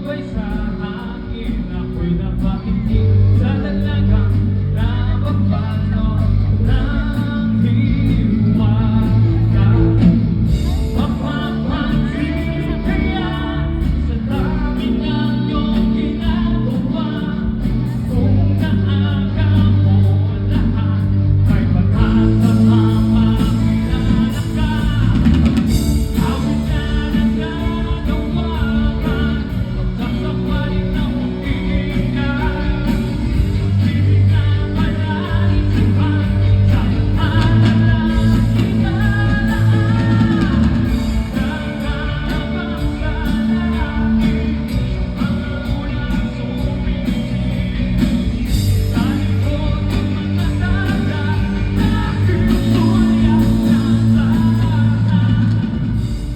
sumabay sa akin, ako'y napakinig sa dalagang nababalo ng hiwaga. Mapapansin kaya sa dami ng iyong ginagawa, kung naaga mo lahat, may pag-asa pa makilala ka. Awit na nagagawakan, pagkasapalit ng pag-iingat, pag-ibig na malaisipan, sa alalang kinalaan. Nagkakabang sa lalaki, sa mga ulang sumisid, sa likod ng mga tanda, nakikisulyap na sa lahat.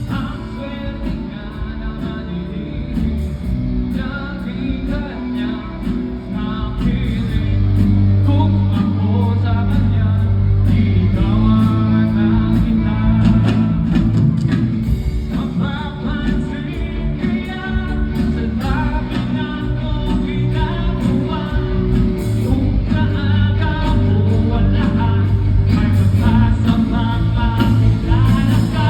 Ang swerte nga na maliligid, lagi kanyang napiling. Kung ako sa kanya, ligawan na kita. Mapapansin kaya sa dami ng iyong ginagawa, kung naaga mo lahat, may pag-asa pa makilala ka.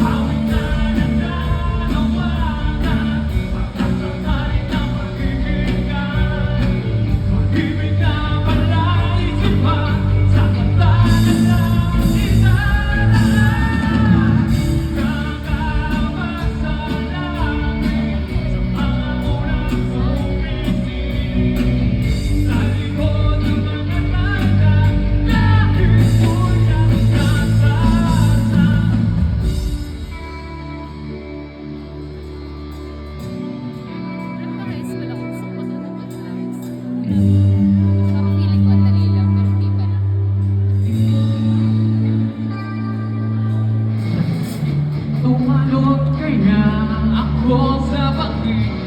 Awit na nagagawakan, pagkasapalit ng pag-iingat, pag-ibig na malaisipan, sa mata na lang inalaan. Kakabang sa langit, sa mga ulang sumisid, sa likod ng mga tanda, nakikisulyap na sa lahat. Naka-high school ako, gusto ko matutunan sa high school. Parang feeling ko ang dali lang, pero hindi pala. Tumalon kaya ako sa bangin,